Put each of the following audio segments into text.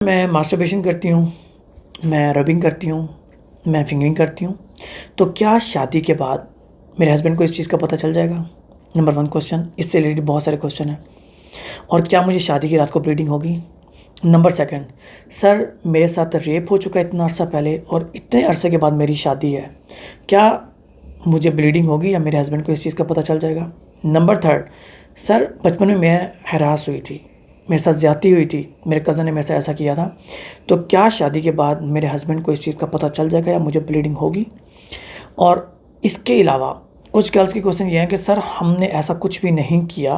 मैं मास्टरबेशन करती हूँ, मैं रबिंग करती हूँ, मैं फिंगरिंग करती हूँ, तो क्या शादी के बाद मेरे हस्बैंड को इस चीज़ का पता चल जाएगा? नंबर 1 क्वेश्चन, इससे रिलेटेड बहुत सारे क्वेश्चन हैं। और क्या मुझे शादी की रात को ब्लीडिंग होगी? नंबर 2, सर मेरे साथ रेप हो चुका है इतना अर्सा पहले और इतने अरसे के बाद मेरी शादी है, क्या मुझे ब्लीडिंग होगी या मेरे हस्बैंड को इस चीज़ का पता चल जाएगा? नंबर 3, सर बचपन में मैं हरास हुई थी, मेरे साथ ज़्यादती हुई थी, मेरे कज़न ने मेरे साथ ऐसा किया था, तो क्या शादी के बाद मेरे हस्बैंड को इस चीज़ का पता चल जाएगा या मुझे ब्लीडिंग होगी? और इसके अलावा कुछ गर्ल्स के क्वेश्चन ये हैं कि सर हमने ऐसा कुछ भी नहीं किया,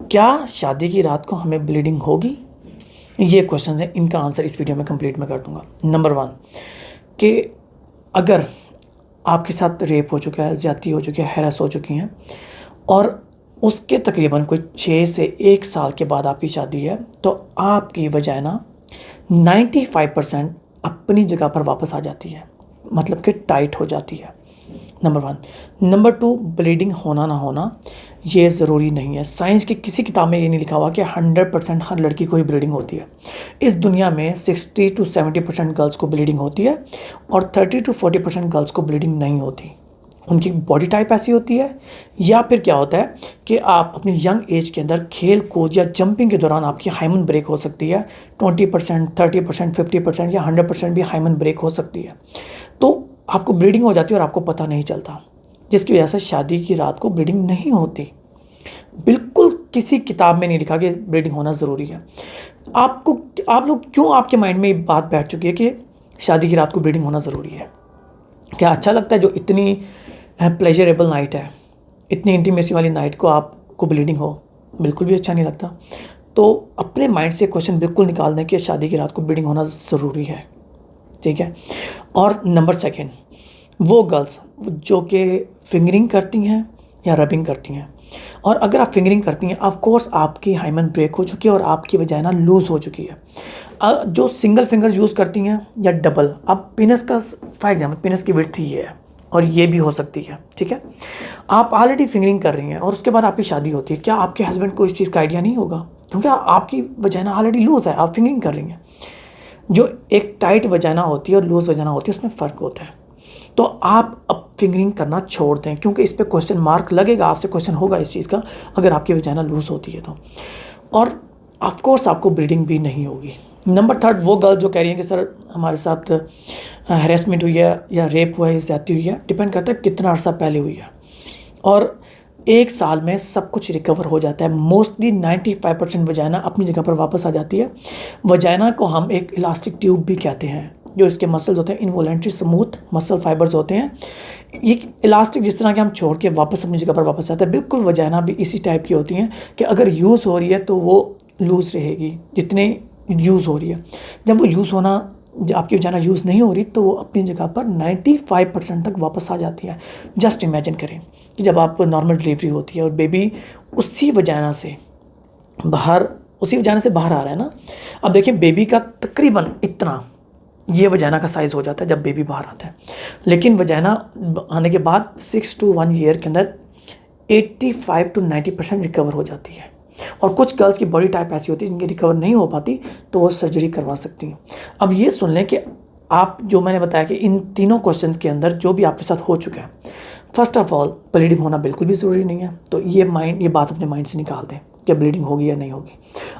क्या शादी की रात को हमें ब्लीडिंग होगी? ये क्वेश्चन हैं, इनका आंसर इस वीडियो में कंप्लीट मैं कर दूंगा। नंबर 1 कि अगर आपके साथ रेप हो चुका है, ज़्यादती हो चुकी है, हैरेस हो चुकी हैं और उसके तकरीबन कोई 6 से 1 साल के बाद आपकी शादी है, तो आपकी वजाइना 95% अपनी जगह पर वापस आ जाती है, मतलब कि टाइट हो जाती है। नंबर 1। नंबर 2, ब्लीडिंग होना ना होना ये ज़रूरी नहीं है। साइंस की किसी किताब में ये नहीं लिखा हुआ कि 100% हर लड़की को ही ब्लीडिंग होती है। इस दुनिया में 60 to 70% गर्ल्स को ब्लीडिंग होती है और 30 to 40% गर्ल्स को ब्लीडिंग नहीं होती। उनकी बॉडी टाइप ऐसी होती है, या फिर क्या होता है कि आप अपनी यंग एज के अंदर खेल कूद या जंपिंग के दौरान आपकी हाइमन ब्रेक हो सकती है। 20%, 30%, 50% या 100% भी हाइमन ब्रेक हो सकती है, तो आपको ब्लीडिंग हो जाती है और आपको पता नहीं चलता, जिसकी वजह से शादी की रात को ब्लीडिंग नहीं होती। बिल्कुल किसी किताब में नहीं लिखा कि ब्लीडिंग होना ज़रूरी है। आप लोग क्यों, आपके माइंड में ये बात बैठ चुकी है कि शादी की रात को ब्लीडिंग होना ज़रूरी है? क्या अच्छा लगता है जो इतनी प्लेजरेबल नाइट है, इतनी इंटीमेसी वाली नाइट को आपको ब्लीडिंग हो? बिल्कुल भी अच्छा नहीं लगता। तो अपने माइंड से क्वेश्चन बिल्कुल निकाल दें कि शादी की रात को ब्लीडिंग होना ज़रूरी है, ठीक है? और नंबर 2, वो गर्ल्स जो कि फिंगरिंग करती हैं या रबिंग करती हैं, और अगर आप फिंगरिंग करती हैं, ऑफ कोर्स आपकी हाइमन ब्रेक हो चुकी है और आपकी वजाइना लूज़ हो चुकी है। जो सिंगल फिंगर यूज़ करती हैं या डबल, अब पेनिस का फॉर एग्जांपल पेनिस की विड्थ ये है और ये भी हो सकती है, ठीक है? आप ऑलरेडी फिंगरिंग कर रही हैं और उसके बाद आपकी शादी होती है, क्या आपके हस्बैंड को इस चीज़ का आइडिया नहीं होगा? क्योंकि आपकी वजाइना ऑलरेडी लूज़ है, आप फिंगरिंग कर रही हैं। जो एक टाइट वजाइना होती है और लूज़ वजाइना होती है, उसमें फ़र्क होता है। तो आप अब फिंगरिंग करना छोड़ दें, क्योंकि इस पे क्वेश्चन मार्क लगेगा, आपसे क्वेश्चन होगा इस चीज़ का अगर आपकी वजाइना लूज़ होती है तो। और ऑफ कोर्स आपको ब्लीडिंग भी नहीं होगी। नंबर 3, वो गर्ल जो कह रही है कि सर हमारे साथ हैरेसमेंट हुई है या रेप हुआ है, ज़्यादती हुई है, डिपेंड करता है कितना अर्सा पहले हुई है। और 1 साल में सब कुछ रिकवर हो जाता है। मोस्टली 95% वजाइना अपनी जगह पर वापस आ जाती है। वजाइना को हम एक इलास्टिक ट्यूब भी कहते हैं, जो इसके मसल्स होते हैं इनवॉलेंट्री स्मूथ मसल फाइबर्स होते हैं। ये इलास्टिक जिस तरह के हम छोड़ के वापस अपनी जगह पर वापस आता है, बिल्कुल वजाइना भी इसी टाइप की होती हैं कि अगर यूज़ हो रही है तो वो लूज़ रहेगी जितने यूज़ हो रही है। जब वो यूज़ होना, जब आपकी वजाइना यूज़ नहीं हो रही, तो वो अपनी जगह पर 95% तक वापस आ जाती है। जस्ट इमेजिन करें कि जब आप नॉर्मल डिलीवरी होती है और बेबी उसी वजाइना से बाहर आ रहा है ना। अब देखिए बेबी का तकरीबन इतना ये वजाइना का साइज़ हो जाता है जब बेबी बाहर आता है, लेकिन वजाइना आने के बाद 6 to 1 ईयर के अंदर 85 to 90% रिकवर हो जाती है। और कुछ गर्ल्स की बॉडी टाइप ऐसी होती है जिनकी रिकवर नहीं हो पाती, तो वो सर्जरी करवा सकती हैं। अब ये सुन लें कि आप जो मैंने बताया कि इन तीनों क्वेश्चंस के अंदर जो भी आपके साथ हो चुका है, फर्स्ट ऑफ ऑल ब्लीडिंग होना बिल्कुल भी ज़रूरी नहीं है। तो ये बात अपने माइंड से निकाल दें कि ब्लीडिंग होगी या नहीं होगी।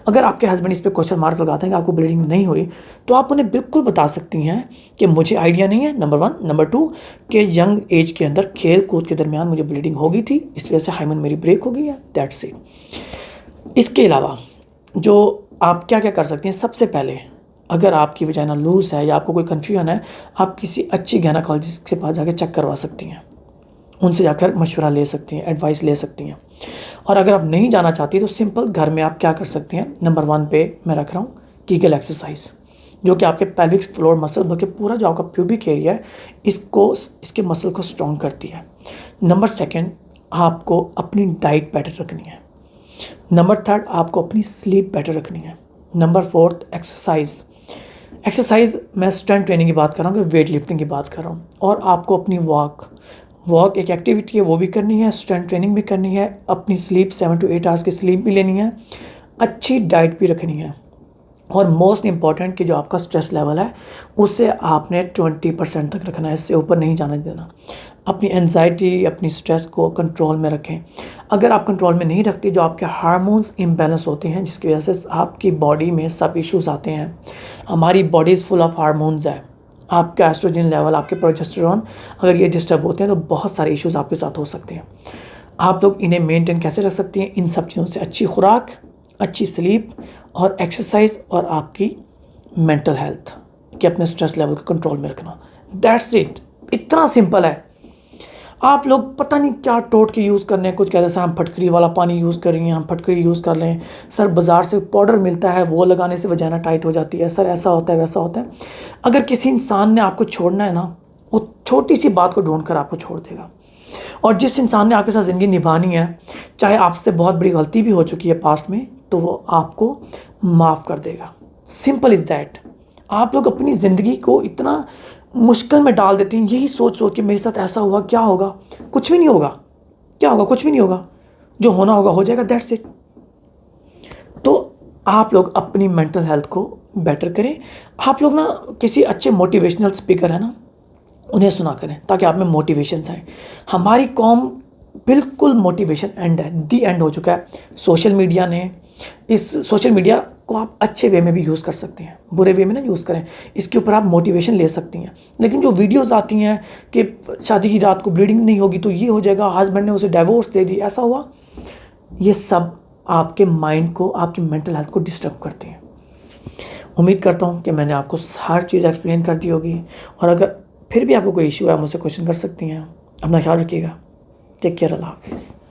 अगर आपके हस्बैंड इस पे क्वेश्चन मार्क लगाते हैं कि आपको ब्लीडिंग नहीं हुई, तो आप उन्हें बिल्कुल बता सकती हैं कि मुझे आइडिया नहीं है, नंबर 1। नंबर 2 कि यंग एज के अंदर खेल कूद के दरमियान मुझे ब्लीडिंग हो गई थी, इस वजह से हाइमन मेरी ब्रेक हो गई है, दैट्स इट। इसके अलावा जो आप क्या क्या कर सकते हैं, सबसे पहले अगर आपकी वजाइना लूज़ है या आपको कोई कन्फ्यूजन है, आप किसी अच्छी गायनेकोलॉजिस्ट के पास जाकर चेक करवा सकती हैं, उनसे जाकर मशवरा ले सकती हैं, एडवाइस ले सकती हैं। और अगर आप नहीं जाना चाहती तो सिंपल घर में आप क्या कर सकती हैं, नंबर 1 पे मैं रख रहा हूँ कीगल एक्सरसाइज, जो कि आपके पेल्विक फ्लोर मसल बल्कि पूरा जो आपका प्यूबिक एरिया है इसके मसल को स्ट्रॉन्ग करती है। नंबर 2, आपको अपनी डाइट बेटर रखनी है। नंबर 3, आपको अपनी स्लीप बेटर रखनी है। नंबर 4, एक्सरसाइज मैं स्ट्रेंथ ट्रेनिंग की बात कर रहा हूँ, वेट लिफ्टिंग की बात कर रहा हूँ। और आपको अपनी वॉक एक एक्टिविटी है, वो भी करनी है, स्ट्रेंथ ट्रेनिंग भी करनी है, अपनी स्लीप 7 to 8 आवर्स की स्लीप भी लेनी है, अच्छी डाइट भी रखनी है। और मोस्ट इम्पॉर्टेंट कि जो आपका स्ट्रेस लेवल है उसे आपने 20% तक रखना है, इससे ऊपर नहीं जाने देना। अपनी एंजाइटी, अपनी स्ट्रेस को कंट्रोल में रखें। अगर आप कंट्रोल में नहीं रखते, जो आपके हार्मोन्स इम्बैलेंस होते हैं जिसकी वजह से आपकी बॉडी में सब इश्यूज़ आते हैं। हमारी body is full of hormones है। आपका एस्ट्रोजन लेवल, आपके प्रोजेस्टेरॉन अगर ये डिस्टर्ब होते हैं तो बहुत सारे इश्यूज़ आपके साथ हो सकते हैं। आप लोग इन्हें मेंटेन कैसे रख सकते हैं? इन सब चीज़ों से, अच्छी खुराक, अच्छी स्लीप और एक्सरसाइज और आपकी मेंटल हेल्थ कि अपने स्ट्रेस लेवल को कंट्रोल में रखना। दैट्स इट, इतना सिंपल है। आप लोग पता नहीं क्या टोट के यूज़ करने हैं, कुछ कहते हैं सर हम फटकरी वाला पानी यूज़ कर रही हैं, हम फटकरी यूज़ कर लें, सर बाज़ार से पाउडर मिलता है वो लगाने से वजाना टाइट हो जाती है, सर ऐसा होता है वैसा होता है। अगर किसी इंसान ने आपको छोड़ना है ना, वो छोटी सी बात को ढूंढ कर आपको छोड़ देगा। और जिस इंसान ने आपके साथ ज़िंदगी निभानी है, चाहे आपसे बहुत बड़ी गलती भी हो चुकी है पास्ट में, तो वो आपको माफ़ कर देगा। Simple is that. आप लोग अपनी ज़िंदगी को इतना मुश्किल में डाल देते हैं, यही सोच सोच के मेरे साथ ऐसा हुआ, क्या होगा? कुछ भी नहीं होगा। क्या होगा? कुछ भी नहीं होगा। जो होना होगा हो जाएगा, दैट्स इट। तो आप लोग अपनी मेंटल हेल्थ को बेटर करें। आप लोग ना किसी अच्छे मोटिवेशनल स्पीकर है ना, उन्हें सुना करें ताकि आप में मोटिवेशन आए। हमारी कौम बिल्कुल मोटिवेशन एंड है, दी एंड हो चुका है सोशल मीडिया ने। इस सोशल मीडिया को आप अच्छे वे में भी यूज़ कर सकते हैं, बुरे वे में ना यूज़ करें। इसके ऊपर आप मोटिवेशन ले सकती हैं। लेकिन जो वीडियोज़ आती हैं कि शादी की रात को ब्लीडिंग नहीं होगी तो ये हो जाएगा, हस्बैंड ने उसे डिवोर्स दे दी, ऐसा हुआ, ये सब आपके माइंड को, आपकी मेंटल हेल्थ को डिस्टर्ब करते हैं। उम्मीद करता हूँ कि मैंने आपको हर चीज़ एक्सप्लेन कर दी होगी। और अगर फिर भी आपको कोई इशू है, मुझसे क्वेश्चन कर सकती हैं। अपना ख्याल रखिएगा। Take care. अल्लाह हाफिज़।